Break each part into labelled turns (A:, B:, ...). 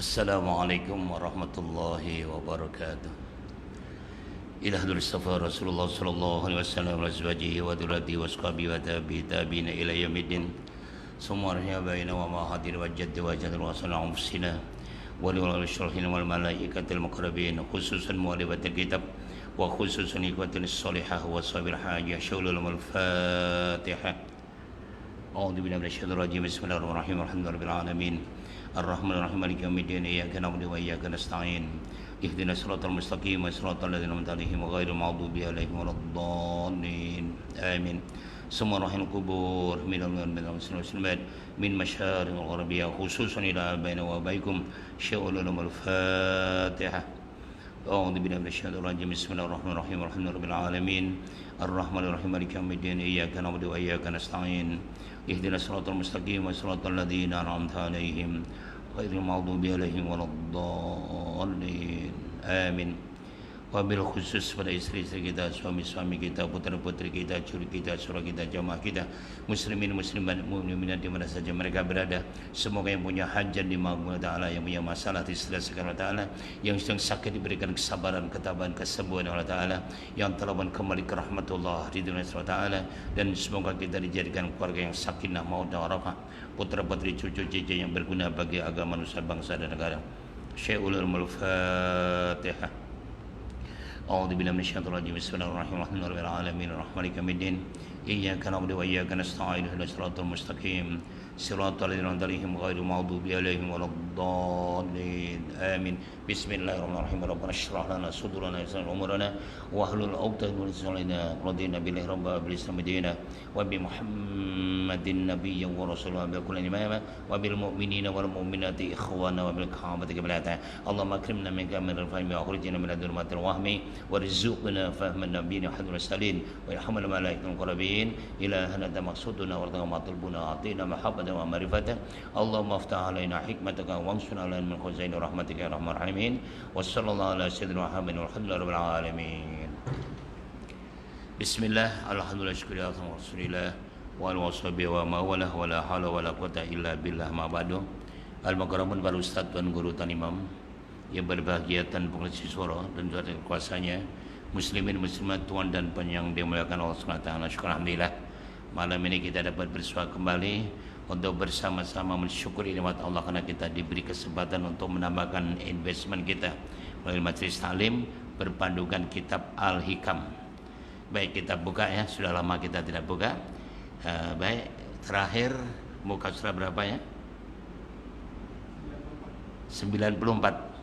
A: Assalamualaikum warahmatullahi wabarakatuh. Ila hadratil Mustafa Rasulullah sallallahu alaihi wasallam wa azwajihi wa dzurriyyatihi wa ashabihi wa tabi'ina ila yaumiddin. Summa baina wa ma hadir wa jaddi wa jaddi wa sallallahu anfusina wa lil syarhin wal malaikatil muqarrabin khususan mu'alifatil kitab wa khususan ikhwatin shalihah wa sabir hajah syaulul Fatihah. أعوذ بالله من الشيطان الرجيم بسم الله الرحمن الرحيم الحمد لله رب العالمين الرحمن الرحيم مالك يوم الدين إياك نعبد وإياك نستعين اهدنا الصراط المستقيم صراط الذين أنعمت عليهم غير المغضوب عليهم ولا الضالين آمين ثم رحم القبور من المسلمين والمسلمات من مشارق الغربية خصوصا إلى آبائنا وآبائكم شاء لهم الفاتحة أعوذ بالله من الشيطان الرجيم بسم الله الرحمن الرحيم الحمد لله رب العالمين الرحمن الرحيم مالك يوم الدين إياك نعبد وإياك نستعين اهدنا الصراط المستقيم صراط الذين أنعمت عليهم غير المغضوب عليهم ولا الضالين آمين. Wabil khusus pada istri-istri kita, suami-suami kita, putra-putri kita, cucu kita, saudara kita, jamaah kita, muslimin muslimat mukminat di mana saja mereka berada. Semoga yang punya hajat di Maha Taala, yang punya masalah diselamatkan Allah Taala, yang sedang sakit diberikan kesabaran, ketabahan, kesembuhan Allah Taala, yang telah kembali ke rahmatullah di dunia Allah Taala, dan semoga kita dijadikan keluarga yang sakinah mawaddah warahmah, putra-putri cucu-cucu yang berguna bagi agama nusa bangsa dan negara. Syai'ul Fatihah. أعوذ بالله من الشيطان الرجيم بسم الله الرحمن الرحيم الحمد لله رب العالمين الرحمن مالك يوم الدين إياك نعبد وإياك نستعين اهدنا الصراط المستقيم صراط الذين أنعمت عليهم غير المغضوب عليهم ولا الضالين آمين. بسم الله الرحمن الرحيم ربنا اشرح لنا صدورنا ويسر أمورنا واحلل عقدة من لساننا رضينا بالله ربا وبالإسلام دينا وبمحمد نبيا ورسولا وبكل إماما وبالمؤمنين والمؤمنات إخوانا وبالكعبة قبلة اللهم أكرمنا منك من الفهم وأخرجنا من الظلمات الوهم وارزقنا فهم النبيين وحفظ المرسلين ويرحم الملائكة المقربين إلهنا أنت مقصودنا وارضنا ما طلبنا أعطينا محبة ومعرفة اللهم افتح علينا حكمتك وانصرنا على من خزين رحمتك يا أرحم الراحمين وصلى الله على سيدنا محمد والحمد لله رب العالمين. بسم الله الحمد لله شكر لله رسول الله والوصحبه وما ولا ولا حول ولا قوة إلا بالله ما بعد. Al-Mukarramun para ustaz, tuan guru, tuan imam yang berbahagia dan pengisi suara dan juga kuasanya, muslimin muslimat tuan dan yang dimuliakan Allah SWT. Syukur alhamdulillah malam ini kita dapat bersua kembali untuk bersama-sama mensyukuri nikmat Allah karena kita diberi kesempatan untuk menambahkan investment kita melalui majelis taklim berpandukan kitab Al-Hikam. Baik, kita buka ya, sudah lama kita tidak buka. Baik, terakhir muka surah berapa ya? 94.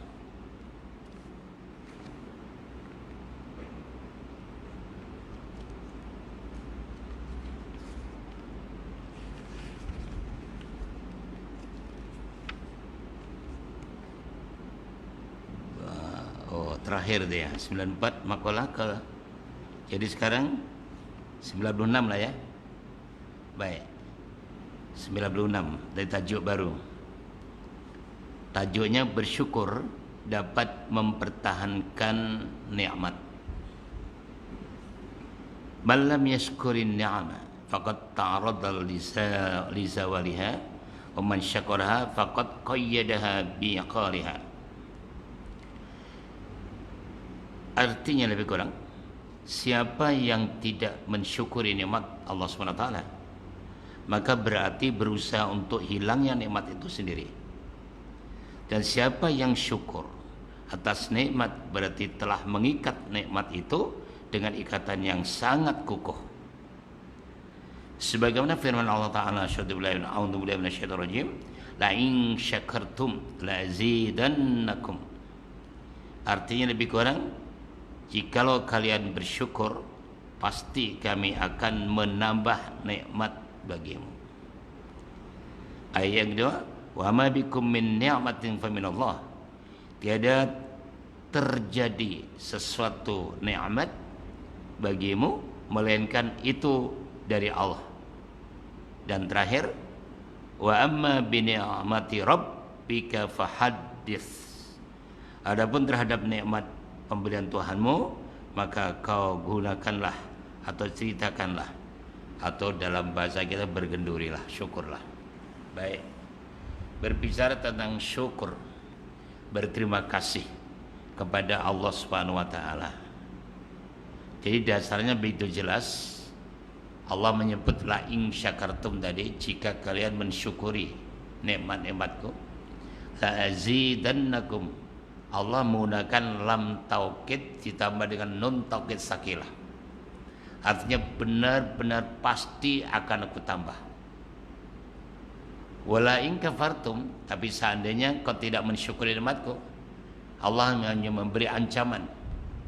A: Terakhir dia 94 makalah ke, jadi sekarang 96 lah ya. Baik, 96 dari tajuk baru. Tajuknya bersyukur dapat mempertahankan nikmat. Man lam yashkurin ni'ama faqad ta'arada li zawaliha wa man syakaraha faqad qayyadaha bi'iqaliha. Artinya lebih kurang, siapa yang tidak mensyukuri nikmat Allah SWT, maka berarti berusaha untuk hilangnya nikmat itu sendiri. Dan siapa yang syukur atas nikmat berarti telah mengikat nikmat itu dengan ikatan yang sangat kukuh. Sebagaimana firman Allah Ta'ala, a'udzubillahi minasyaitonir rajim, la in syakartum la azidannakum. Artinya lebih kurang, jikalau kalian bersyukur, pasti kami akan menambah nikmat bagimu. Ayat yang kedua, wa ma bikum min ni'matin fa min Allah. Tiada terjadi sesuatu nikmat bagimu melainkan itu dari Allah. Dan terakhir, wa amma bi ni'mati rabbika fahaddits. Adapun terhadap nikmat pemberian Tuhanmu, maka kau gunakanlah atau ceritakanlah, atau dalam bahasa kita bergendurilah, syukurlah. Baik, berbicara tentang syukur, berterima kasih kepada Allah Subhanahu wa taala. Jadi dasarnya begitu jelas. Allah menyebut la in syakartum tadi, jika kalian mensyukuri nikmat-nikmatku, la azidannakum. Allah menggunakan lam taukid ditambah dengan nun taukid sakilah. Artinya benar-benar pasti akan aku tambah. Wala in kafartum, tapi seandainya kau tidak mensyukuri nikmatku, Allah hanya memberi ancaman.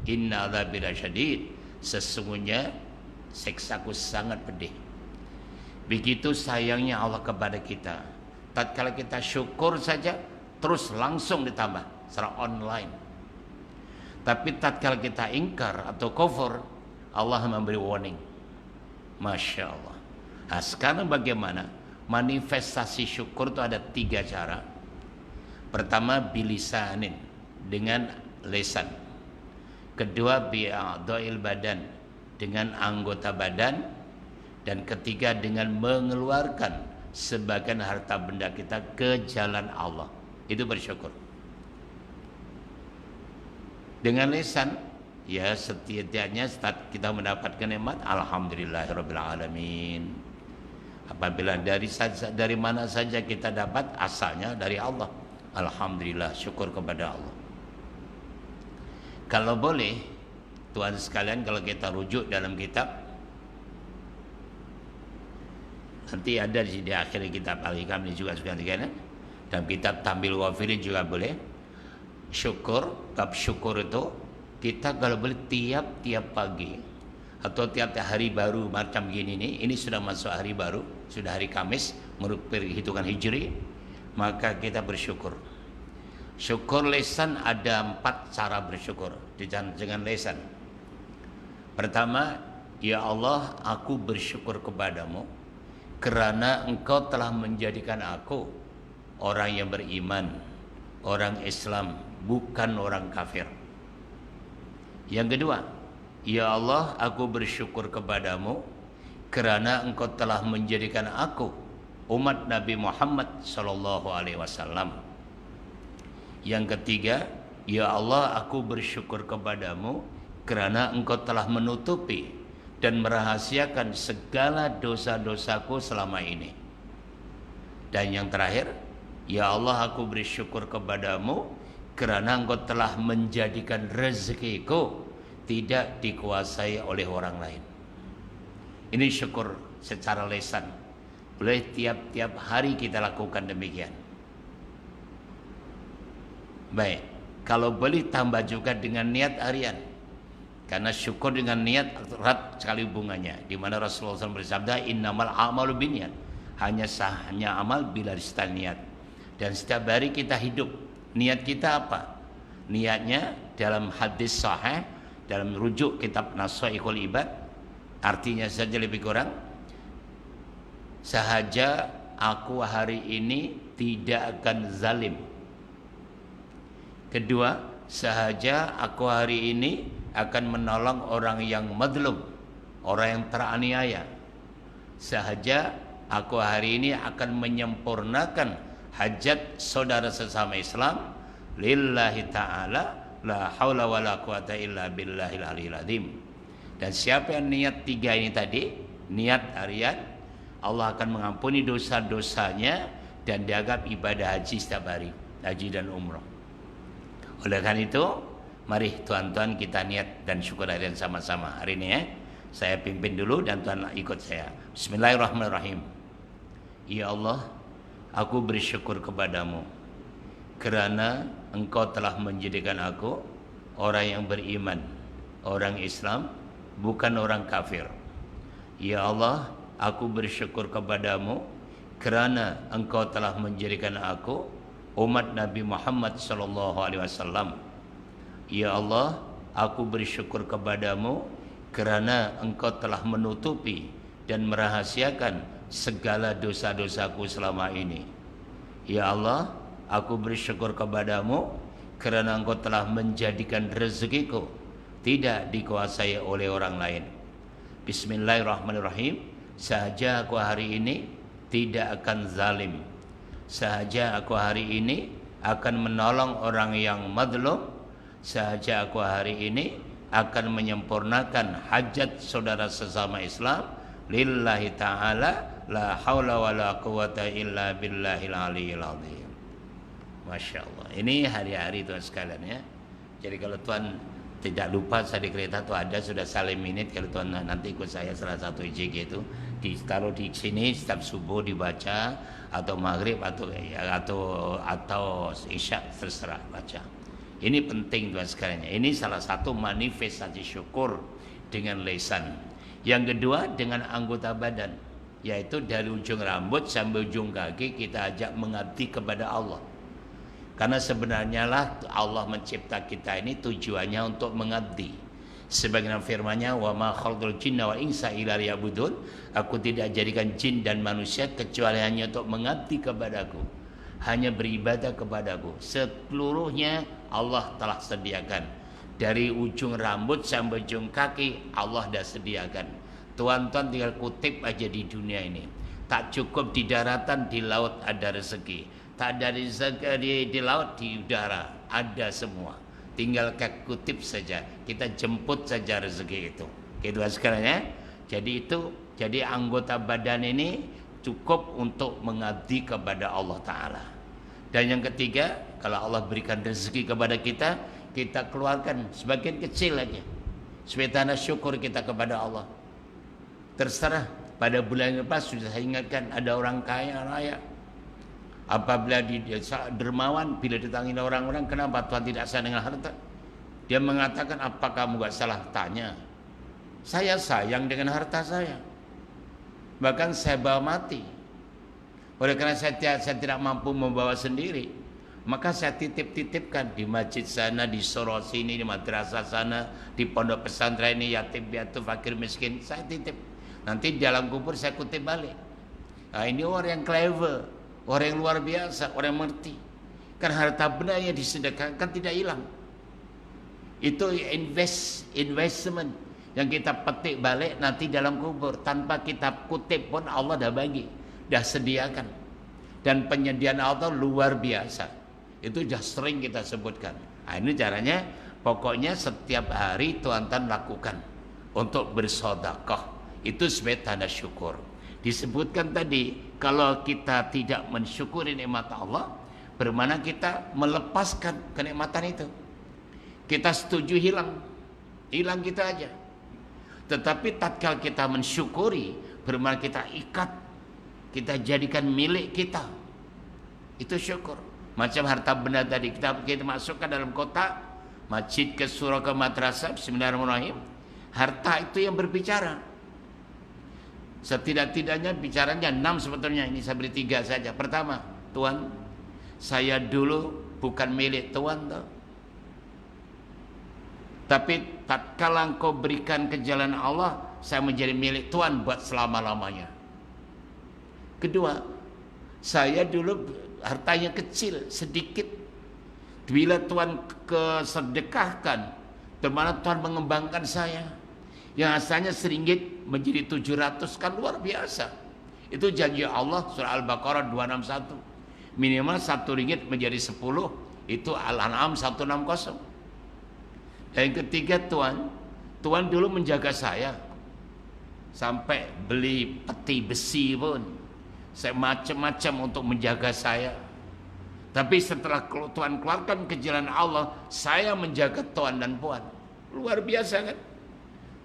A: Inna adzabi lasyadid, sesungguhnya siksaku sangat pedih. Begitu sayangnya Allah kepada kita. Tatkala kita syukur saja terus langsung ditambah secara online. Tapi tatkala kita ingkar atau kufur, Allah memberi warning. Masya Allah. Nah, sekarang bagaimana manifestasi syukur itu? Ada 3 cara. Pertama bilisanin, dengan lisan. Kedua bi'adha'il badan, dengan anggota badan. Dan ketiga dengan mengeluarkan sebagian harta benda kita ke jalan Allah. Itu bersyukur. Dengan lisan, ya setidaknya saat kita mendapatkan nikmat, alhamdulillahirabbil alamin. Apabila dari mana saja kita dapat, asalnya dari Allah. Alhamdulillah, syukur kepada Allah. Kalau boleh, Tuhan sekalian, kalau kita rujuk dalam kitab, nanti ada di akhir kitab Al-Hikam ini juga sekalian, dalam kitab Tambil Wafirin juga boleh. Syukur, bab syukur itu kita kalau boleh tiap-tiap pagi atau tiap hari baru macam gini nih, ini sudah masuk hari baru, sudah hari Kamis menurut perhitungan Hijri, maka kita bersyukur. Syukur lisan ada 4 cara bersyukur dengan lisan. Pertama, ya Allah, aku bersyukur kepadamu kerana engkau telah menjadikan aku orang yang beriman, orang Islam, bukan orang kafir. Yang kedua, ya Allah, aku bersyukur kepadamu kerana engkau telah menjadikan aku umat Nabi Muhammad sallallahu alaihi wasallam. Yang ketiga, ya Allah, aku bersyukur kepadamu kerana engkau telah menutupi dan merahasiakan segala dosa-dosaku selama ini. Dan yang terakhir, ya Allah, aku bersyukur kepadamu kerana engkau telah menjadikan rezekiku tidak dikuasai oleh orang lain. Ini syukur secara lisan. Boleh tiap-tiap hari kita lakukan demikian. Baik, kalau boleh tambah juga dengan niat harian. Karena syukur dengan niat erat sekali hubungannya. Di mana Rasulullah SAW bersabda, innamal a'malu binniyat. Hanya sahnya amal bila disertai niat. Dan setiap hari kita hidup, niat kita apa? Niatnya dalam hadis sahih, dalam rujuk kitab Nasaihul Ibad, artinya saja lebih kurang, sahaja aku hari ini tidak akan zalim. Kedua, sahaja aku hari ini akan menolong orang yang madlum, orang yang teraniaya. Sahaja aku hari ini akan menyempurnakan hajat saudara sesama Islam lillahi ta'ala, la haula wala quwata illa billahil aliyil azim. Dan siapa yang niat 3 ini tadi, niat harian, Allah akan mengampuni dosa-dosanya dan dianggap ibadah haji setiap hari, haji dan umrah. Oleh karena itu, mari tuan-tuan kita niat dan syukur harian sama-sama hari ini ya. Saya pimpin dulu dan tuan ikut saya. Bismillahirrahmanirrahim. Ya Allah, aku bersyukur kepadamu kerana engkau telah menjadikan aku orang yang beriman, orang Islam, bukan orang kafir. Ya Allah, aku bersyukur kepadamu kerana engkau telah menjadikan aku umat Nabi Muhammad sallallahu alaihi wasallam. Ya Allah, aku bersyukur kepadamu kerana engkau telah menutupi dan merahasiakan segala dosa-dosaku selama ini. Ya Allah, aku bersyukur kepadamu kerana engkau telah menjadikan rezekiku tidak dikuasai oleh orang lain. Bismillahirrahmanirrahim. Sahaja aku hari ini tidak akan zalim. Sahaja aku hari ini akan menolong orang yang madlum, sahaja aku hari ini akan menyempurnakan hajat saudara sesama Islam lillahi ta'ala la haula wa la quwata illa billahil aliyil azim. Masya Allah. Ini hari-hari Tuhan sekalian ya. Jadi kalau Tuhan tidak lupa, saya di kereta tuh ada sudah salim minit. Kalau Tuhan nanti ikut saya salah satu IJG itu ditaruh di sini setiap subuh dibaca, atau maghrib atau isya, terserah baca. Ini penting Tuhan sekalian. Ini salah satu manifestasi syukur dengan lisan. Yang kedua dengan anggota badan, yaitu dari ujung rambut sampai ujung kaki kita ajak mengabdi kepada Allah. Karena sebenarnya lah Allah mencipta kita ini tujuannya untuk mengabdi. Sebagaimana firman-Nya, "Wa ma khalaqtul jinna wal insa illa liya'budun." Aku tidak jadikan jin dan manusia kecuali hanya untuk mengabdi kepadaku, hanya beribadah kepadaku. Seluruhnya Allah telah sediakan. Dari ujung rambut sampai ujung kaki Allah dah sediakan. Tuan-tuan tinggal kutip aja di dunia ini. Tak cukup di daratan, di laut ada rezeki. Tak ada rezeki di laut, di udara ada semua. Tinggal kutip saja, kita jemput saja rezeki itu. Gitu sekarang ya. Jadi anggota badan ini cukup untuk mengabdi kepada Allah Ta'ala. Dan yang ketiga, kalau Allah berikan rezeki kepada kita, kita keluarkan sebagian kecil aja supaya tanda syukur kita kepada Allah. Terserah. Pada bulan lepas sudah saya ingatkan, ada orang kaya raya, apabila dia dermawan, bila ditangani orang-orang, kenapa Tuhan tidak sayang dengan harta? Dia mengatakan, apa kamu gak salah tanya? Saya sayang dengan harta saya, bahkan saya bawa mati. Oleh karena saya tidak mampu membawa sendiri, maka saya titip-titipkan di masjid sana, di soro sini, di madrasah sana, di pondok pesantren ini, yatim piatu, fakir miskin, saya titip. Nanti di dalam kubur saya kutip balik. Nah, ini orang yang clever, orang yang luar biasa, orang yang mengerti. Kan harta benda yang disedekahkan tidak hilang. Itu investment yang kita petik balik nanti dalam kubur. Tanpa kita kutip pun Allah dah bagi, dah sediakan. Dan penyediaan Allah luar biasa. Itu sudah sering kita sebutkan. Nah, ini caranya, pokoknya setiap hari tuan-tuan lakukan untuk bersedekah. Itu sebagai tanda syukur. Disebutkan tadi, kalau kita tidak mensyukuri nikmat Allah, bermakna kita melepaskan kenikmatan itu. Kita setuju hilang kita aja. Tetapi tatkala kita mensyukuri, bermakna kita ikat, kita jadikan milik kita. Itu syukur. Macam harta benda tadi, kita masukkan dalam kotak, masjid ke surau ke madrasah, bismillahirrahmanirrahim. Harta itu yang berbicara. Setidak-tidaknya bicaranya 6 sebetulnya. Ini saya beri 3 saja. Pertama, Tuhan, saya dulu bukan milik Tuhan toh. Tapi tatkala Engkau berikan ke jalan Allah, saya menjadi milik Tuhan buat selama-lamanya. Kedua, saya dulu hartanya kecil, sedikit. Bila Tuhan kesedekahkan, bagaimana Tuhan mengembangkan saya. Yang asalnya RM1 menjadi 700, kan luar biasa. Itu janji Allah, surah Al-Baqarah 261. Minimal RM1 menjadi 10, itu Al-An'am 160. Dan yang ketiga, Tuhan dulu menjaga saya. Sampai beli peti besi pun, saya macam-macam untuk menjaga saya. Tapi setelah Tuhan keluarkan ke jalan Allah, saya menjaga Tuhan dan Puan. Luar biasa kan?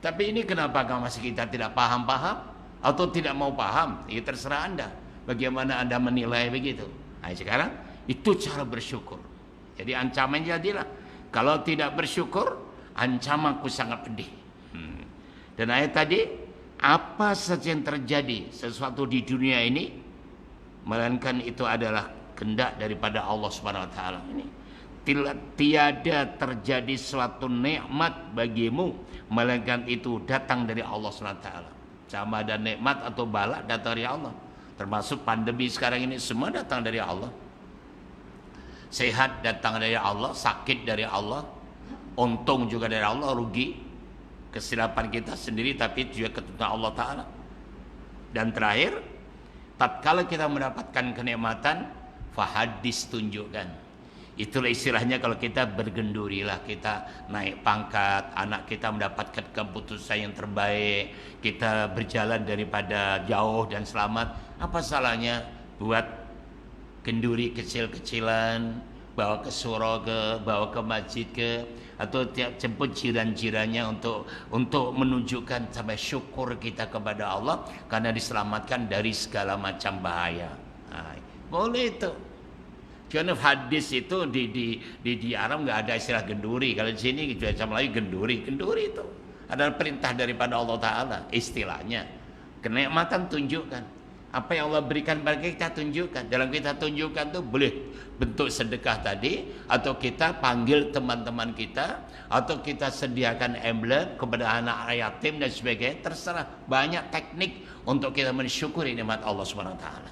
A: Tapi ini kenapa masih kita tidak paham-paham atau tidak mau paham? Ya terserah Anda. Bagaimana Anda menilai begitu? Nah, sekarang itu cara bersyukur. Jadi ancamannya jadilah, kalau tidak bersyukur, ancamanku sangat pedih. Dan ayat tadi, apa saja yang terjadi sesuatu di dunia ini, melainkan itu adalah kehendak daripada Allah Subhanahu Wa Taala. Ini tiada terjadi suatu nikmat bagimu, melainkan itu datang dari Allah SWT. Sama ada nikmat atau bala datang dari Allah. Termasuk pandemi sekarang ini, semua datang dari Allah. Sehat datang dari Allah, sakit dari Allah, untung juga dari Allah, rugi kesilapan kita sendiri, tapi juga ketentuan Allah Ta'ala. Dan terakhir, tatkala kita mendapatkan kenikmatan, fahadis, tunjukkan. Itulah istilahnya kalau kita bergendurilah, kita naik pangkat, anak kita mendapatkan keputusan yang terbaik, kita berjalan daripada jauh dan selamat. Apa salahnya buat genduri kecil-kecilan, bawa ke surau ke, bawa ke masjid ke, atau jemput jiran-jirannya untuk menunjukkan sampai syukur kita kepada Allah karena diselamatkan dari segala macam bahaya. Nah, boleh itu. Karena hadis itu di Arab nggak ada istilah genduri. Kalau di sini sama lagi genduri itu adalah perintah daripada Allah Taala. Istilahnya kenikmatan tunjukkan. Apa yang Allah berikan pada kita tunjukkan. Dalam kita tunjukkan tuh boleh bentuk sedekah tadi, atau kita panggil teman-teman kita, atau kita sediakan emblem kepada anak yatim dan sebagainya. Terserah, banyak teknik untuk kita mensyukuri nikmat Allah Subhanahu Wa Taala.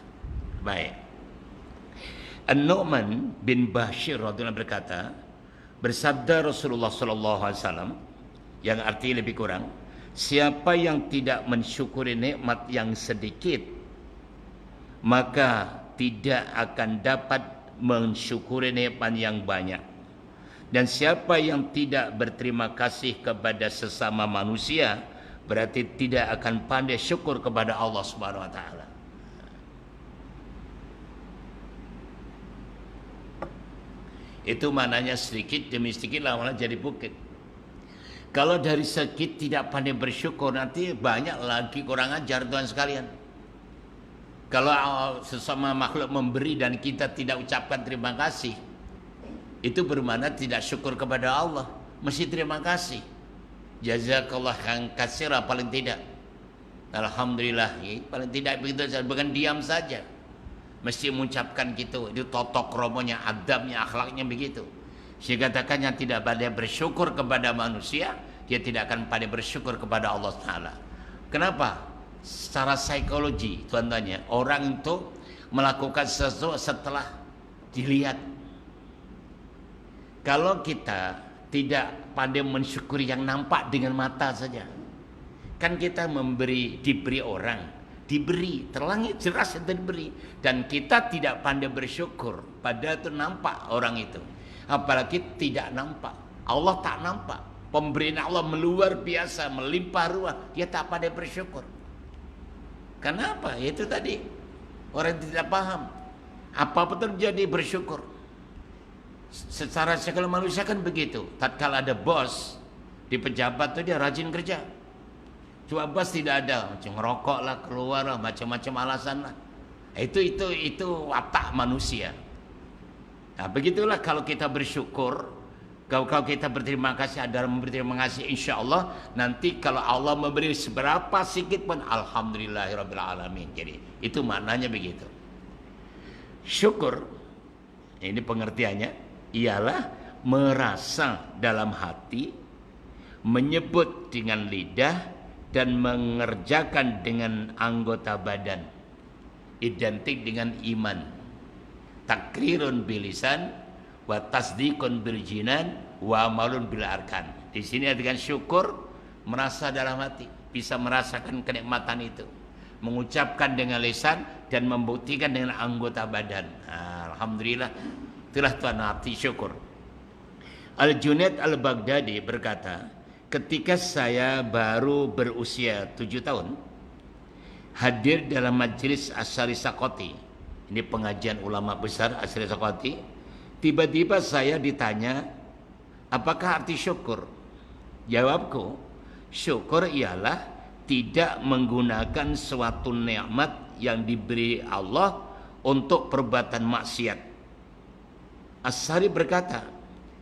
A: Baik. An-Nu'man bin Bashir radhiyallahu berkata, bersabda Rasulullah sallallahu alaihi wasallam, yang artinya lebih kurang, siapa yang tidak mensyukuri nikmat yang sedikit, maka tidak akan dapat mensyukuri nikmat yang banyak. Dan siapa yang tidak berterima kasih kepada sesama manusia, berarti tidak akan pandai syukur kepada Allah Subhanahu wa taala. Itu maknanya sedikit demi sedikit lama-lama jadi bukit. Kalau dari sedikit tidak pandai bersyukur, nanti banyak lagi kurang ajar Tuhan sekalian. Kalau sesama makhluk memberi dan kita tidak ucapkan terima kasih, itu bermakna tidak syukur kepada Allah. Mesti terima kasih. Jazakallah khairan katsira, paling tidak. Alhamdulillah, paling tidak begitu saja, bukan diam saja. Mesti mengucapkan gitu. Itu totok romonya, adabnya, akhlaknya begitu. Sehingga katakan yang tidak pandai bersyukur kepada manusia, dia tidak akan pandai bersyukur kepada Allah Ta'ala. Kenapa? Secara psikologi, tuan-tuannya, orang itu melakukan sesuatu setelah dilihat. Kalau kita tidak pandai mensyukuri yang nampak dengan mata saja, kan kita diberi orang, diberi, terlangit jelas itu diberi, dan kita tidak pandai bersyukur, padahal itu nampak orang itu. Apalagi tidak nampak, Allah tak nampak, pemberian Allah meluar biasa, melimpah ruah, dia tak pandai bersyukur. Kenapa? Itu tadi orang tidak paham. Apa-apa terjadi bersyukur. Secara psikologi manusia kan begitu. Tatkala ada bos di pejabat itu dia rajin kerja. Cuma bos tidak ada, macam ngerokok lah, keluar lah, macam-macam alasan lah. Itu watak manusia. Nah, begitulah kalau kita bersyukur, kalau kita berterima kasih, adalah memberi terima kasih, insya Allah nanti kalau Allah memberi seberapa sedikit pun, alhamdulillahirabbil alamin. Jadi itu maknanya begitu. Syukur, ini pengertiannya, ialah merasa dalam hati, menyebut dengan lidah, dan mengerjakan dengan anggota badan. Identik dengan iman. Takrirun bilisan, wa tasdikun bil jinan, wa amalun bil arkan. Di sini dengan syukur, merasa dalam hati, bisa merasakan kenikmatan itu, mengucapkan dengan lisan dan membuktikan dengan anggota badan. Alhamdulillah, itulah tuan arti syukur. Al-Junaid Al-Baghdadi berkata, ketika saya baru berusia 7 tahun, hadir dalam majelis Asy'ari Sakoti. Ini pengajian ulama besar Asy'ari Sakoti. Tiba-tiba saya ditanya, apakah arti syukur? Jawabku, syukur ialah tidak menggunakan suatu nikmat yang diberi Allah untuk perbuatan maksiat. Asy'ari berkata,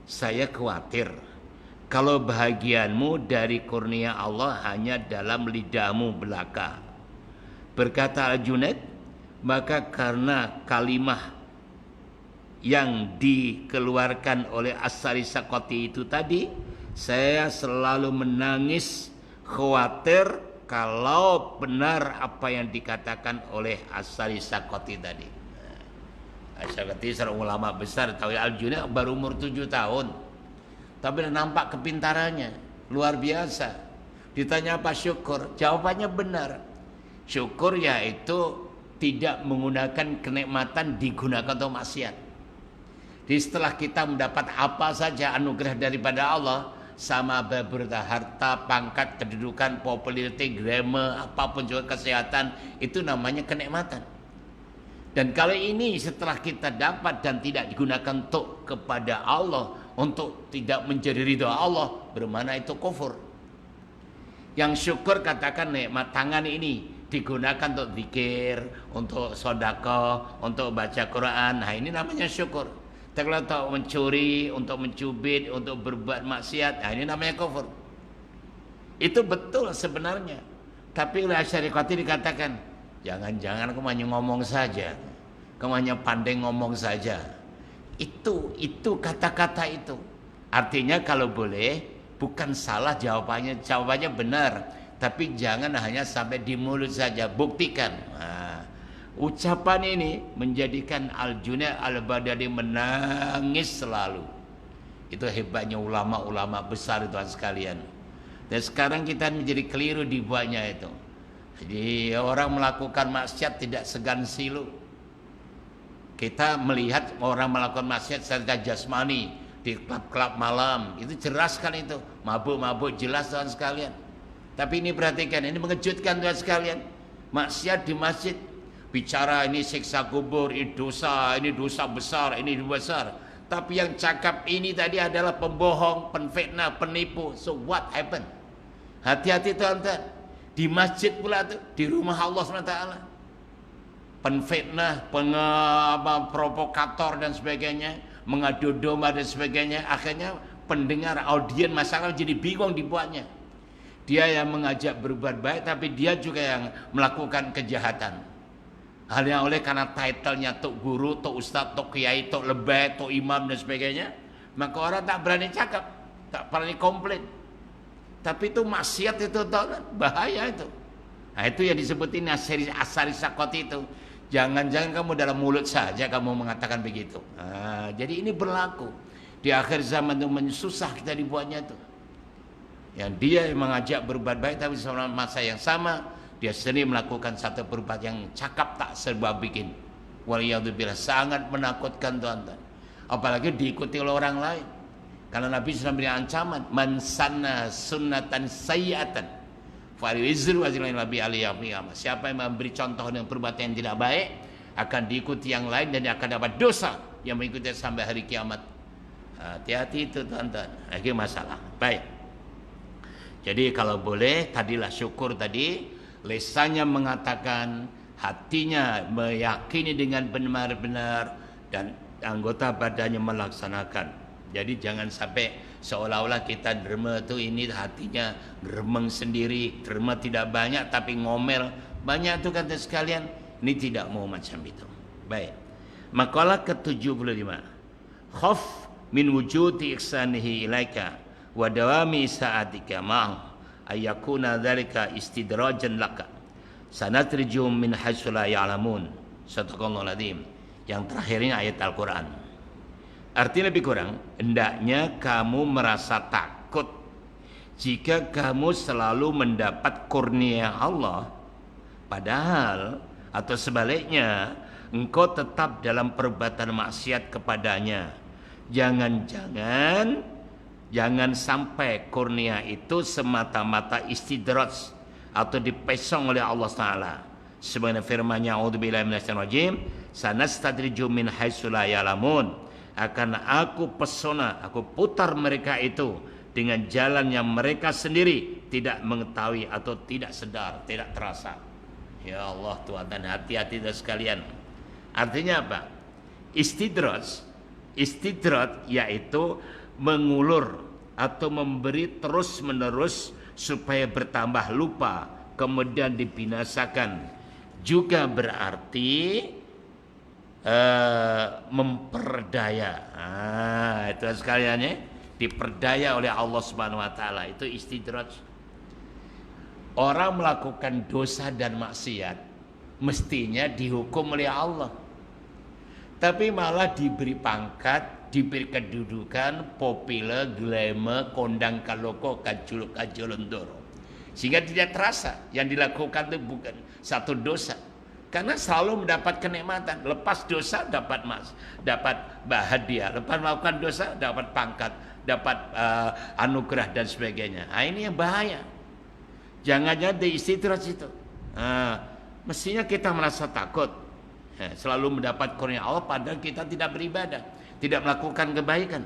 A: saya khawatir kalau bahagianmu dari kurnia Allah hanya dalam lidahmu belaka. Berkata Al-Junaid, maka karena kalimah yang dikeluarkan oleh Asy'ari Sakoti itu tadi, saya selalu menangis khawatir kalau benar apa yang dikatakan oleh Asy'ari Sakoti tadi. Asy'ari Sakoti seorang ulama besar, tahu Al-Junaid baru umur 7 tahun. Tapi nampak kepintarannya luar biasa. Ditanya apa syukur? Jawabannya benar. Syukur yaitu tidak menggunakan kenikmatan digunakan untuk maksiat. Di setelah kita mendapat apa saja anugerah daripada Allah, sama beberapa harta, pangkat, kedudukan, popularity, glamour, apapun juga kesehatan, itu namanya kenikmatan. Dan kalau ini setelah kita dapat dan tidak digunakan untuk kepada Allah, untuk tidak menjadi ridha Allah, bermana itu kufur. Yang syukur katakan nikmat tangan ini digunakan untuk zikir, untuk sedekah, untuk baca Quran. Nah, ini namanya syukur. Tapi kalau untuk mencuri, untuk mencubit, untuk berbuat maksiat, nah ini namanya kufur. Itu betul sebenarnya. Tapi oleh Asy-Syariqati dikatakan, jangan-jangan kamu hanya ngomong saja. Kamu hanya pandai ngomong saja. Itu kata-kata itu. Artinya kalau boleh, bukan salah jawabannya, jawabannya benar. Tapi jangan hanya sampai di mulut saja, buktikan. Nah, ucapan ini menjadikan Al-Junaid Al-Baghdadi menangis selalu. Itu hebatnya ulama-ulama besar itu sekalian. Dan sekarang kita menjadi keliru dibuatnya itu. Jadi orang melakukan maksiat tidak segan silu. Kita melihat orang melakukan maksiat secara jasmani di klub-klub malam, itu jelas kan itu, mabuk-mabuk jelas Tuhan sekalian. Tapi ini perhatikan, ini mengejutkan Tuhan sekalian. Maksiat di masjid, bicara ini siksa kubur, ini dosa besar, ini besar. Tapi yang cakap ini tadi adalah pembohong, penfitnah, penipu. So what happened? Hati-hati tuan-tuan. Di masjid pula tuh, di rumah Allah SWT. Penfitnah, provokator dan sebagainya, mengadu domba dan sebagainya. Akhirnya pendengar, audien masyarakat jadi bingung dibuatnya. Dia yang mengajak berbuat baik, tapi dia juga yang melakukan kejahatan. Hal yang oleh karena titlenya tok guru, tok ustadz, tok kiai, tok lebay, tok imam dan sebagainya, maka orang tak berani cakap, tak berani komplain. Tapi itu maksiat itu, bahaya itu. Nah, itu yang disebutin Asy-Syariqati itu. Jangan-jangan kamu dalam mulut saja kamu mengatakan begitu. Nah, jadi ini berlaku di akhir zaman itu, susah kita dibuatnya itu. Yang dia mengajak berbuat baik, tapi selama masa yang sama dia sendiri melakukan satu perbuatan yang cakap tak serba bikin. Waliyadzubillah, sangat menakutkan tuan-tuan. Apalagi diikuti oleh orang lain. Karena Nabi sudah memberi ancaman, man sanna sunnatan sayyi'atan falyuzru wazirul nabi alaihi. Siapa yang memberi contoh dengan perbuatan yang tidak baik, akan diikuti yang lain dan dia akan dapat dosa yang mengikuti sampai hari kiamat. Hati-hati itu tuan-tuan. Lagi masalah. Baik. Jadi kalau boleh, tadilah syukur tadi, lisannya mengatakan, hatinya meyakini dengan benar-benar, dan anggota badannya melaksanakan. Jadi jangan sampai seolah-olah kita derma itu ini hatinya geremeng sendiri, derma tidak banyak tapi ngomel banyak itu kata sekalian. Ini tidak mau macam itu. Baik. Makalah ke-75. Khauf min wujudi ihsanihi ilaika wa dawami sa'atika ma'ahu ayyakuna dzalika istidrajan laka sanatrijum min haitsu la ya'lamun. Sadaqallahul azim. Yang terakhir ini ayat Al-Qur'an. Artinya lebih kurang, hendaknya kamu merasa takut jika kamu selalu mendapat kurnia Allah, padahal atau sebaliknya engkau tetap dalam perbuatan maksiat kepadanya. Jangan sampai kurnia itu semata-mata istidraj atau dipesong oleh Allah Taala. Sebagaimana firman-Nya, a'udzubillahi minasyaitonir rajim, sanastadrijuhum min haitsu la ya'lamun. Akan aku pesona, aku putar mereka itu dengan jalan yang mereka sendiri tidak mengetahui atau tidak sedar, tidak terasa. Ya Allah Tuhan, dan hati-hati sekalian. Artinya apa? Istidraj yaitu mengulur atau memberi terus-menerus supaya bertambah lupa, kemudian dibinasakan. Juga berarti memperdaya. Itu sekalian ya, diperdaya oleh Allah Subhanahu wa taala. Itu istidraj. Orang melakukan dosa dan maksiat mestinya dihukum oleh Allah. Tapi malah diberi pangkat, diberi kedudukan, populer, glamour, kondang kaloko, kajulundoro. Sehingga tidak terasa yang dilakukan itu bukan satu dosa, Karena selalu mendapat kenikmatan. Lepas dosa dapat hadiah. Lepas melakukan dosa dapat pangkat, dapat anugerah dan sebagainya. Nah, ini yang bahaya. Jangan-jangan di istidraj itu. Mestinya kita merasa takut. Selalu mendapat kurnia Allah padahal kita tidak beribadah, tidak melakukan kebaikan.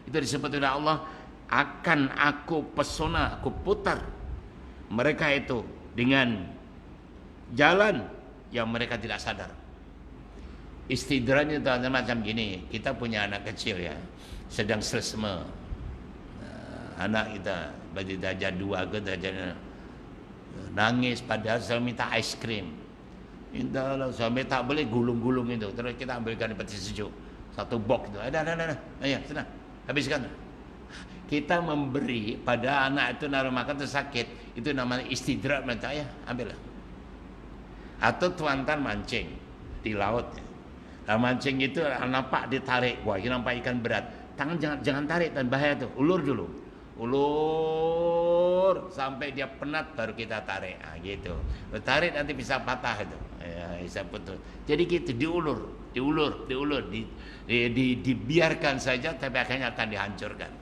A: Itu disebut oleh Allah, akan aku pesona, aku putar mereka itu dengan jalan yang mereka tidak sadar. Istidrajnya itu macam gini. Kita punya anak kecil ya, sedang selesema. Anak kita berarti darjah 2 ke darjah nangis padahal saya minta es krim. Minta sampai tak boleh gulung-gulung itu. Terus kita ambilkan peti sejuk, 1 box itu. Ada. Ayo, senang. Habiskan. Kita memberi pada anak itu naruh makan terus sakit. Itu namanya istidraj. Ya, ambillah. Atau tuantan mancing di laut. Nah, mancing itu nampak ditarik. Wah, ini nampak ikan berat. Tangan jangan tarik dan bahaya tuh. Ulur dulu. Ulur sampai dia penat baru kita tarik. Nah, gitu. Tarik nanti bisa patah itu. Ya, bisa putus. Jadi gitu diulur, dibiarkan saja tapi akhirnya akan dihancurkan.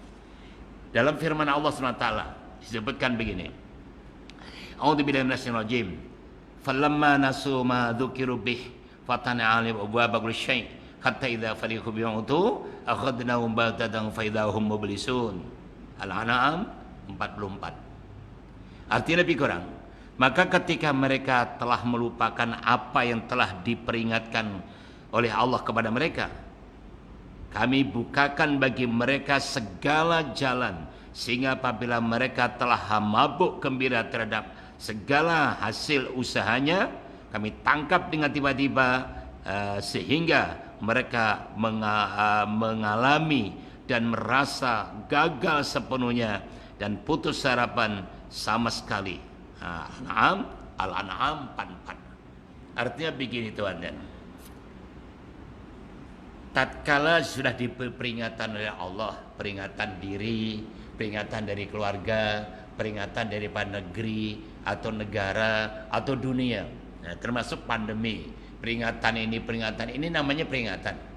A: Dalam firman Allah SWT disebutkan begini. A'udzubillahi minasyaitonir rajim. Falamma nasu ma dzukiru bih fatana 'alaihim abwaaba kulli syai' hatta idza farihu bima utu akhadnahum baghtatan fa idza hum mublisun. Al-An'am 44. Artinya lebih kurang, maka ketika mereka telah melupakan apa yang telah diperingatkan oleh Allah kepada mereka, kami bukakan bagi mereka segala jalan, sehingga apabila mereka telah mabuk gembira terhadap segala hasil usahanya, kami tangkap dengan tiba-tiba sehingga mereka mengalami dan merasa gagal sepenuhnya dan putus harapan sama sekali. Al-An'am 44. Artinya begini tuan dan tatkala sudah diberi peringatan oleh Allah, peringatan diri, peringatan dari keluarga, peringatan daripada negeri atau negara atau dunia, termasuk pandemi, peringatan ini namanya peringatan.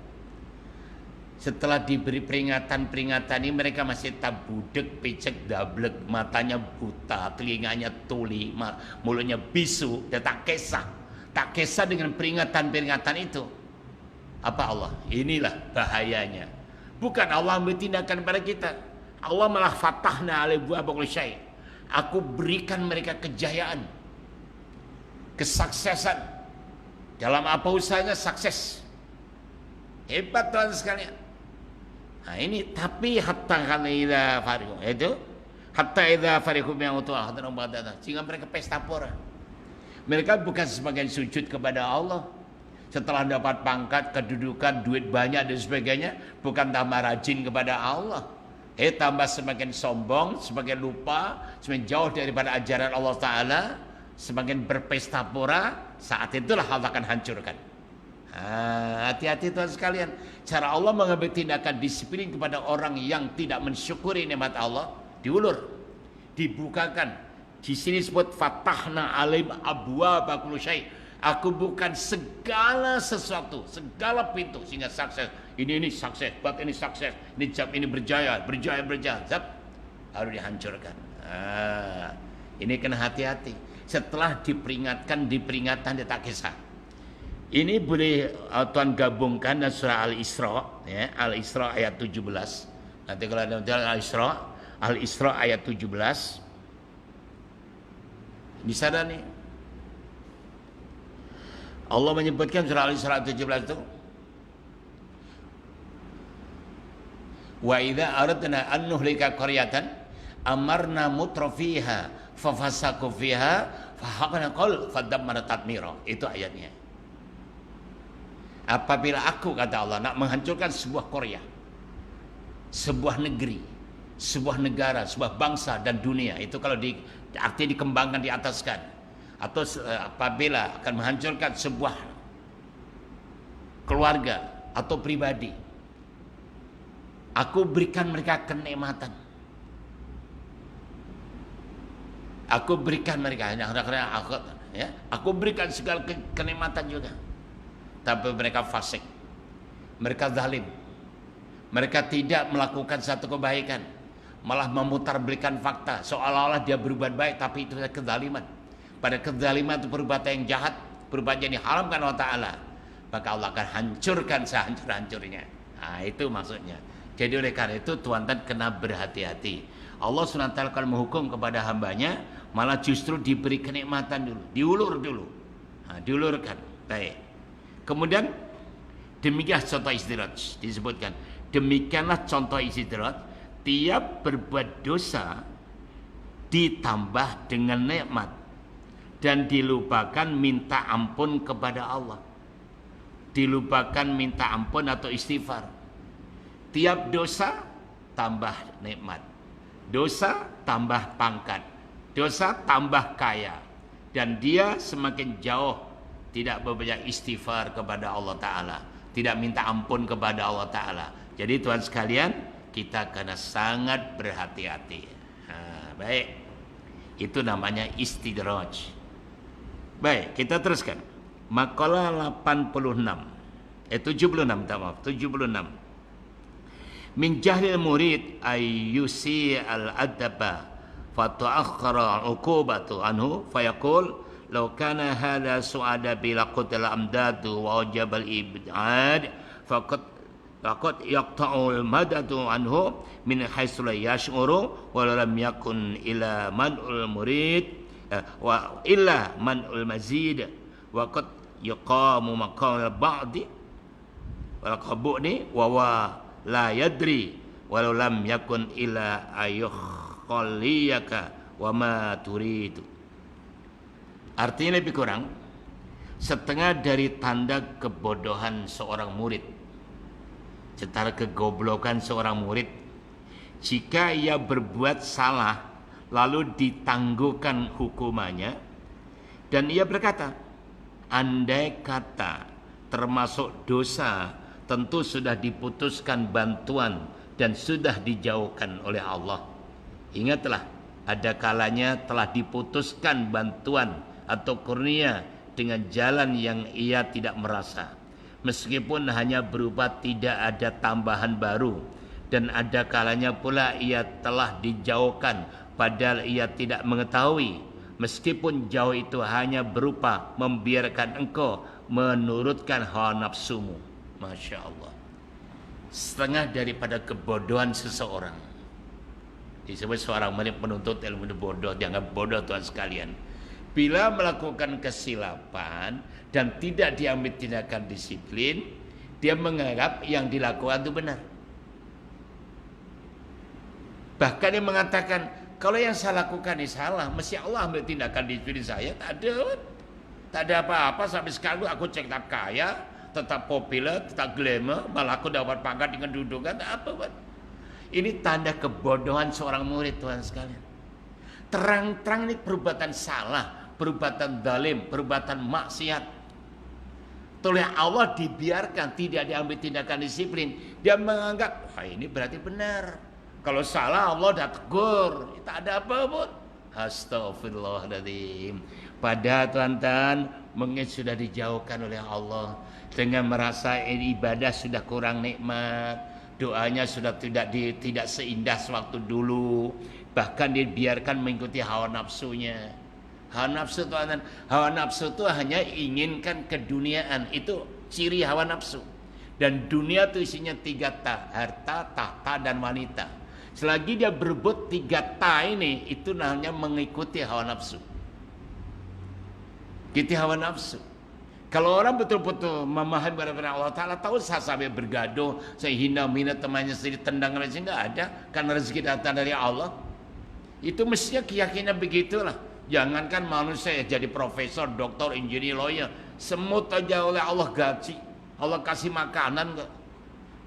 A: Setelah diberi peringatan ini mereka masih tak budek, picek, dablek, matanya buta, telinganya tuli, mulutnya bisu, dia tak kisah dengan peringatan itu. Apa Allah? Inilah bahayanya. Bukan Allah ambil tindakan pada kita. Allah malah fatahna alaihi abwaaba syai'. Aku berikan mereka kejayaan, kesuksesan. Dalam apa usahanya sukses. Hebat Tuhan sekalian. Nah ini tapi hatta idza fariqu itu hatta idza fariqu bima utu akhadna baghtatan, sehingga mereka pesta pora. Mereka bukan sebagai sujud kepada Allah setelah dapat pangkat, kedudukan, duit banyak dan sebagainya, bukan tambah rajin kepada Allah. Tambah semakin sombong, semakin lupa, semakin jauh daripada ajaran Allah Ta'ala, semakin berpesta pora. Saat itulah Allah akan hancurkan. Hati-hati Tuhan sekalian. Cara Allah mengambil tindakan disiplin kepada orang yang tidak mensyukuri nikmat Allah, diulur, dibukakan. Di sini disebut fatahna alaihim abwaaba kulli syai'. Aku bukan segala sesuatu, segala pintu sehingga sukses. Ini sukses, buat ini sukses, ini job ini berjaya, zap, harus dihancurkan. Ini kena hati-hati. Setelah diperingatan dia tak kisah. Ini boleh tuan gabungkan dengan surah Al-Isra, ya, Al-Isra ayat 17. Nanti kalau ada Al-Isra ayat 17. Di sana nih Allah menyebutkan surah Al-Isra 17 itu, wa idza aradna an nuhlika qaryatan amarna mutrafiha fafasaku fiha fahaqqana qaul fadammara tatmira. Itu ayatnya. Apabila aku, kata Allah, nak menghancurkan sebuah Korea, sebuah negeri, sebuah negara, sebuah bangsa dan dunia, itu kalau arti dikembangkan, diataskan, atau apabila akan menghancurkan sebuah keluarga atau pribadi, aku berikan mereka kenikmatan. Aku berikan mereka, aku berikan segala kenikmatan juga. Tapi mereka fasik, mereka zalim, mereka tidak melakukan satu kebaikan, malah memutarbalikan fakta seolah-olah dia berbuat baik, tapi itu adalah kezaliman. Pada kezaliman itu perbuatan yang jahat, perbuatan yang diharamkan Allah Ta'ala, maka Allah akan hancurkan sehancur-hancurnya. Nah, itu maksudnya. Jadi oleh karena itu tuan-tuan kena berhati-hati. Allah SWT kalau menghukum kepada hambanya, malah justru diberi kenikmatan dulu, diulur dulu. Nah, diulurkan. Baik. Kemudian demikian contoh istidraj disebutkan. Demikianlah contoh istidraj. Tiap berbuat dosa ditambah dengan nikmat dan dilupakan minta ampun kepada Allah. Dilupakan minta ampun atau istighfar. Tiap dosa tambah nikmat, dosa tambah pangkat, dosa tambah kaya, dan dia semakin jauh tidak berbanyak istighfar kepada Allah Ta'ala, tidak minta ampun kepada Allah Ta'ala. Jadi tuan sekalian, kita kena sangat berhati-hati. Baik, itu namanya istidraj. Baik, kita teruskan. Makalah 86, 76. Min jahlil murid ayyusi al-adaba fatu'akhkhara uqubatu anhu fayaqul law kana hadha su'ada bila qutil amdadu wa wajib al-ibad faqad yaqta'u al-madadu anhu min haitsu la yash'uru wa lam yakun ila man'ul murid wa illa man'ul mazid wa qad yaqamu maqam al-ba'di wa qabuni wa la yadri walau lam yakun illa ayyukhaliyaka wa ma turidu. Artinya lebih kurang setengah dari tanda kebodohan seorang murid, setara kegoblokan seorang murid, jika ia berbuat salah lalu ditangguhkan hukumannya dan ia berkata, andai kata termasuk dosa tentu sudah diputuskan bantuan dan sudah dijauhkan oleh Allah. Ingatlah, ada kalanya telah diputuskan bantuan atau kurnia dengan jalan yang ia tidak merasa, meskipun hanya berupa tidak ada tambahan baru, dan ada kalanya pula ia telah dijauhkan padahal ia tidak mengetahui, meskipun jauh itu hanya berupa membiarkan engkau menurutkan hawa nafsumu. Masya Allah. Setengah daripada kebodohan seseorang. Disebut seorang penuntut ilmu bodoh, dianggap bodoh tuan sekalian. Bila melakukan kesilapan dan tidak diambil tindakan disiplin, dia menganggap yang dilakukan itu benar. Bahkan dia mengatakan, kalau yang saya lakukan ini salah, mesti Allah ambil tindakan disiplin saya. Tak ada apa-apa sampai sekarang aku tetap kaya, tetap populer, tetap glamour, malah aku dapat pangkat dengan kedudukan, apa buat? Ini tanda kebodohan seorang murid tuan sekalian. Terang-terang ini perbuatan salah, perbuatan zalim, perbuatan maksiat. Oleh Allah dibiarkan, tidak diambil tindakan disiplin. Dia menganggap, ini berarti benar. Kalau salah Allah dah tegur, tak ada apa pun. Astagfirullahaladzim. Pada tuan-tuan, mungkin sudah dijauhkan oleh Allah dengan merasa ibadah sudah kurang nikmat, doanya sudah tidak seindah sewaktu dulu, bahkan dibiarkan mengikuti hawa nafsunya. Hawa nafsu tuan-tuan, hawa nafsu itu hanya inginkan keduniaan, itu ciri hawa nafsu. Dan dunia itu isinya 3 ta, harta, tahta, dan wanita. Selagi dia berebut 3 ta ini, itu namanya mengikuti hawa nafsu. Gitu hawa nafsu. Kalau orang betul-betul memahami benar-benar Allah Ta'ala, tahu sampai bergaduh, saya hina-hina temannya sendiri, tendang rezeki, enggak ada, karena rezeki datang dari Allah. Itu mestinya keyakinan begitulah. Jangankan manusia jadi profesor, doktor, engineer, lawyer, semut aja oleh Allah gaji, Allah kasih makanan kok.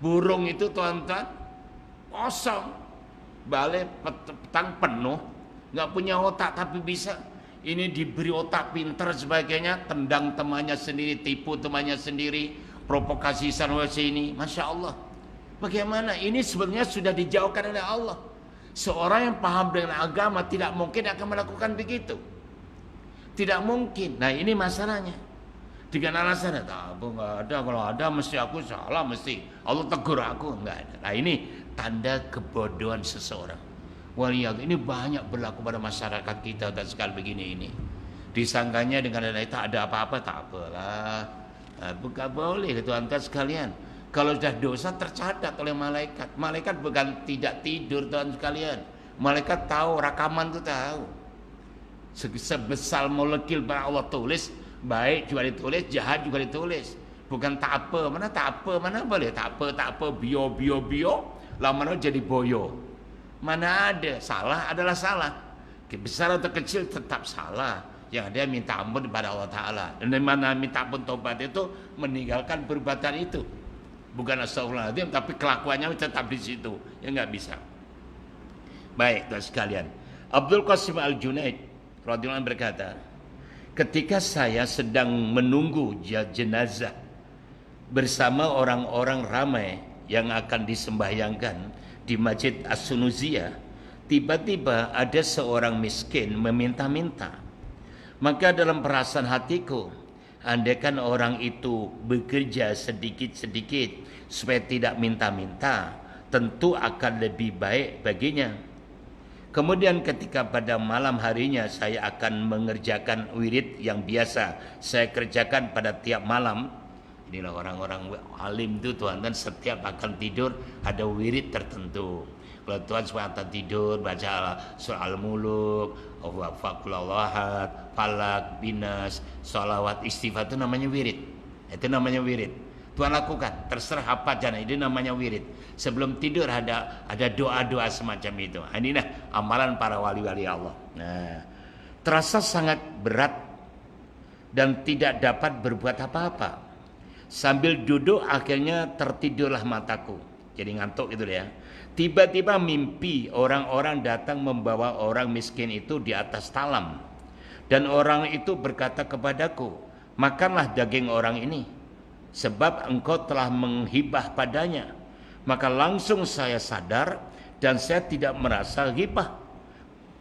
A: Burung itu tuan-tuan kosong, balik petang penuh, nggak punya otak tapi bisa. Ini diberi otak pinter sebagainya, tendang temannya sendiri, tipu temannya sendiri, provokasi sana sini. Masya Allah. Bagaimana? Ini sebenarnya sudah dijauhkan oleh Allah. Seorang yang paham dengan agama tidak mungkin akan melakukan begitu. Tidak mungkin. Nah ini masalahnya. Dengan alasan enggak ada, kalau ada mesti aku salah, mesti Allah tegur aku, enggak ada. Nah ini tanda kebodohan seseorang. Waliyah, ini banyak berlaku pada masyarakat kita dan sekali begini ini. Disangkanya dengan tak ada apa-apa, tak apalah. Nah, bukan boleh tuan-tuan sekalian. Kalau sudah dosa tercatat oleh malaikat. Malaikat bukan tidak tidur tuan sekalian. Malaikat tahu, rakaman itu tahu. Sebesar molekul para Allah tulis, baik juga ditulis, jahat juga ditulis. Bukan tak apa, mana boleh tak apa, bio. Lama-lama jadi boyo. Mana ada, salah adalah salah. Besar atau kecil tetap salah. Yang ada minta ampun kepada Allah Ta'ala. Dan mana minta ampun tobat itu meninggalkan perbuatan itu. Bukan astagfirullahaladzim, tapi kelakuannya tetap di situ. Ya nggak bisa. Baik, teman sekalian. Abdul Qasim Al-Junaid radhiyallahu anhu berkata, ketika saya sedang menunggu jenazah bersama orang-orang ramai yang akan disembahyangkan di Masjid As-Sunuziyah, tiba-tiba ada seorang miskin meminta-minta. Maka dalam perasaan hatiku, andaikan orang itu bekerja sedikit-sedikit supaya tidak minta-minta, tentu akan lebih baik baginya. Kemudian ketika pada malam harinya saya akan mengerjakan wirid yang biasa saya kerjakan pada tiap malam. Inilah orang-orang alim itu tuan, dan setiap akan tidur ada wirid tertentu. Kalau tuan suatu tidur baca surah Al-Muluk, Fakulawahat, Falak, Binas, Salawat, Istighfar, itu namanya wirid. Itu namanya wirid. Tuan lakukan, terserah apa aja, ini namanya wirid. Sebelum tidur ada doa-doa semacam itu. Inilah amalan para wali-wali Allah. Nah, terasa sangat berat dan tidak dapat berbuat apa-apa. Sambil duduk akhirnya tertidurlah mataku. Jadi ngantuk gitu ya. Tiba-tiba mimpi orang-orang datang membawa orang miskin itu di atas talam. Dan orang itu berkata kepadaku, makanlah daging orang ini, sebab engkau telah menghibah padanya. Maka langsung saya sadar dan saya tidak merasa hibah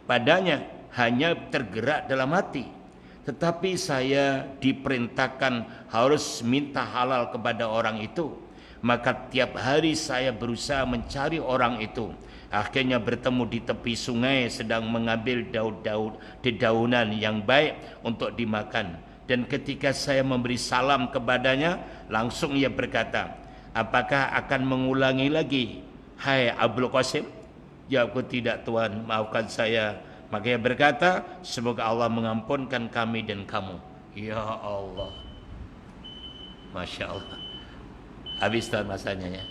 A: padanya, hanya tergerak dalam hati. Tetapi saya diperintahkan harus minta halal kepada orang itu. Maka tiap hari saya berusaha mencari orang itu. Akhirnya bertemu di tepi sungai sedang mengambil dedaunan yang baik untuk dimakan. Dan ketika saya memberi salam kepadanya, langsung ia berkata, apakah akan mengulangi lagi, hai Abdul Qasim? Jawabku, tidak tuan, maafkan saya. Maka ia berkata, semoga Allah mengampunkan kami dan kamu. Ya Allah, Masya Allah. Habis tuan masanya ya.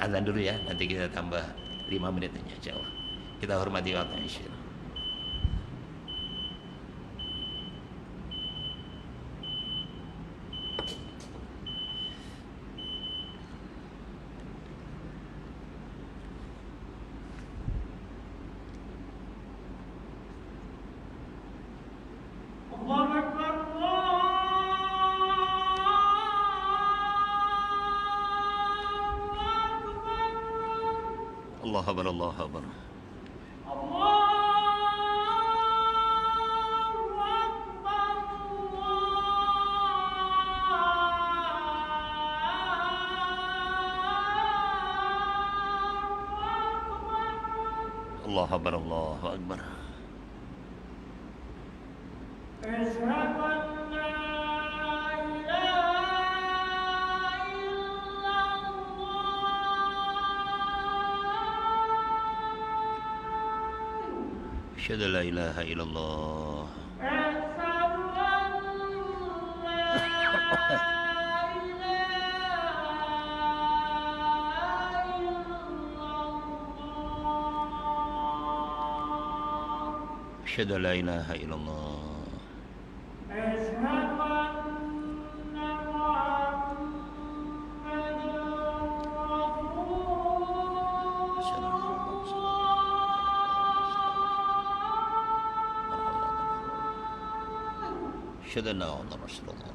A: Azan dulu ya, nanti kita tambah 5 menit aja insya Allah. Kita hormati waktu insya Allah. Allah Akbar, Allah Akbar. Allah Akbar, Allah Akbar. Asyhadu an la ilaha illallah. Asyhadu an la ilaha illallah. Asyhadu anna Muhammadar Rasulullah.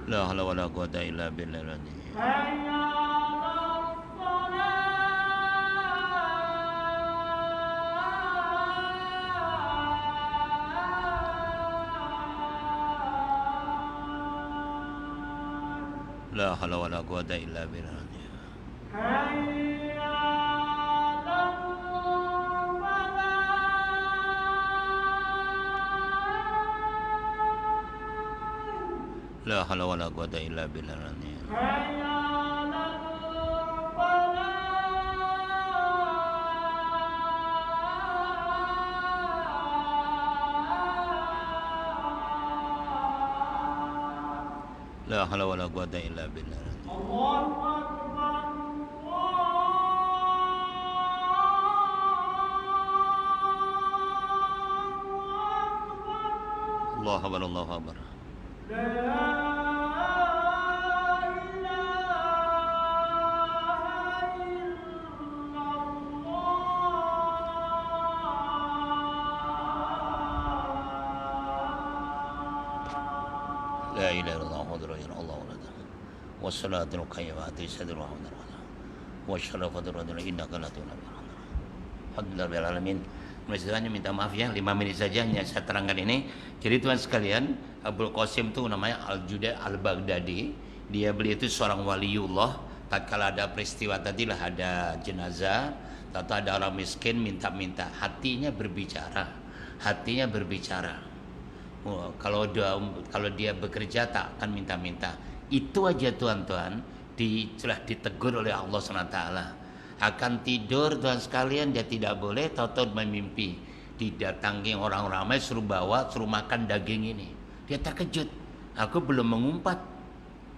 A: La haula wala quwata illa billah. La haula wala quwata illa billah. La haula wala quwata illa billah. La haula wala quwata illa billah. Allahu akbar, Allahu akbar. La ilaha illallah Muhammadur Rasulullah wassalatul qayyimati sadrul Muhammadur wa syarafatul radul innaka la tunabir. Alhamdulillah rabbil alamin. Misalnya minta maaf ya, 5 menit saja hanya saya terangkan ini. Jadi Tuhan sekalian, Abul Qasim itu namanya Al-Juda Al-Baghdadi. Beliau itu seorang waliullah. Tatkala ada peristiwa tadilah ada jenazah, atau ada orang miskin minta-minta, hatinya berbicara. Hatinya berbicara. Kalau dia bekerja tak akan minta-minta. Itu aja tuan-tuan telah ditegur oleh Allah SWT. Akan tidur tuan sekalian dia tidak boleh, tahu-tahu memimpi didatangi orang ramai suruh makan daging ini. Dia terkejut, aku belum mengumpat,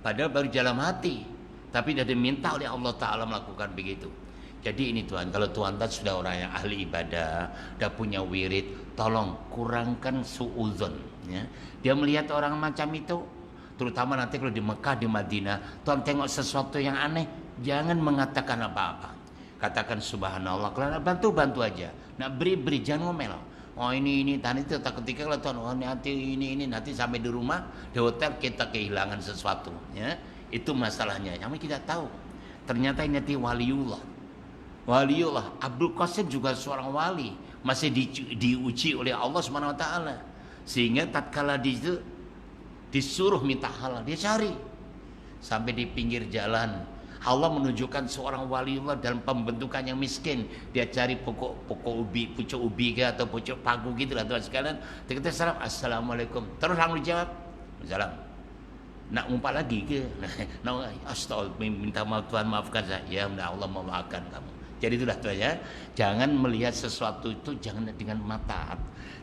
A: padahal baru dalam hati, tapi dia diminta oleh Allah Ta'ala melakukan begitu. Jadi ini Tuhan, kalau Tuhan sudah orang yang ahli ibadah, sudah punya wirid, tolong kurangkan suudzon ya. Dia melihat orang macam itu, terutama nanti kalau di Mekah, di Madinah, Tuhan tengok sesuatu yang aneh, jangan mengatakan apa-apa. Katakan subhanallah, kalau nak bantu aja. Nak beri, jangan ngomel. Oh ini tadi itu tak ketika kalau Tuhan, oh ini nanti sampai di rumah, di hotel kita kehilangan sesuatu ya. Itu masalahnya. Yang kita tahu. Ternyata ini waliullah. Abdul Qasim juga seorang wali, masih diuji oleh Allah Subhanahu wa taala. Sehingga tatkala disuruh minta halal, dia cari. Sampai di pinggir jalan, Allah menunjukkan seorang waliullah dalam pembentukan yang miskin. Dia cari pucuk ubi atau pucuk pagu gitu lah tuan sekalian. Kita salam, assalamualaikum. Terus langsung jawab, salam. Nak umpat lagi ke? Astagfirullah, minta maaf Tuhan, maafkan saya. Ya, Allah memaafkan kamu. Jadi itulah tuan ya. Jangan melihat sesuatu itu jangan dengan mata,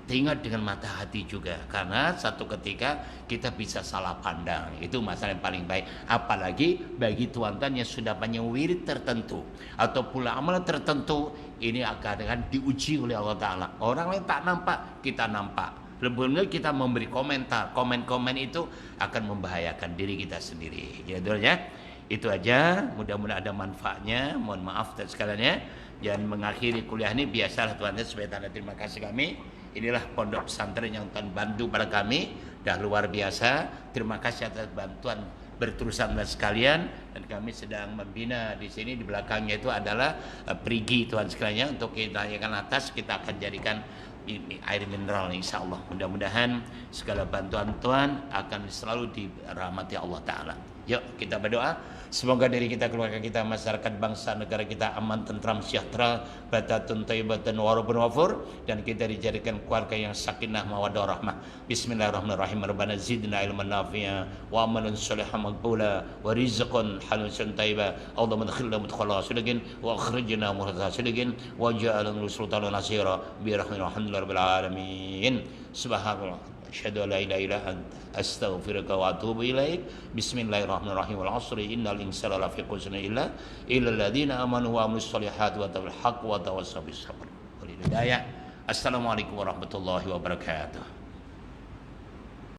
A: tengok dengan mata hati juga. Karena satu ketika kita bisa salah pandang. Itu masalah yang paling baik. Apalagi bagi tuan-tuan yang sudah punya wirid tertentu atau pula amalan tertentu, ini akan diuji oleh Allah Ta'ala. Orang lain tak nampak, kita nampak. Lebih kita memberi komentar, komen-komen itu akan membahayakan diri kita sendiri. Ya, betul ya. Itu aja, mudah-mudahan ada manfaatnya. Mohon maaf dan sekalian ya. Dan mengakhiri kuliah ini biasalah Tuhan supaya tanda terima kasih kami. Inilah pondok pesantren yang Tuhan bantu pada kami, dah luar biasa. Terima kasih atas bantuan berterusan dan sekalian. Dan kami sedang membina di sini, di belakangnya itu adalah perigi Tuhan sekalian. Untuk kita yang atas kita akan jadikan air mineral insya Allah. Mudah-mudahan segala bantuan Tuhan akan selalu dirahmati Allah Ta'ala. Yuk kita berdoa. Semoga diri kita, keluarga kita, masyarakat bangsa, negara kita aman, tentram, sejahtera, batatun, taibatan, warubun, wafur. Dan kita dijadikan keluarga yang sakinah, mawaddah, rahmah. Bismillahirrahmanirrahim. Rabbana zidna ilman nafi'a wa amalan salihan maqbula wa rizqan halalan tayyiba. Allahumma adkhilna mudkhala sidqin wa akhrijna mudkhala sidqin wa ja'alna sultanan nasira bi rahmatil rabbil alamin. Subhanallah. Asyhadu an la ilaha illa anta astaghfiruka wa atubu ilaik. Bismillahirrahmanirrahim. Wal 'asri innal insana lafi khusr illa alladziina amanu wa 'amilus solihati wa tawassaw bil haqq wa tawassaw bis sabr. Assalamualaikum warahmatullahi wabarakatuh.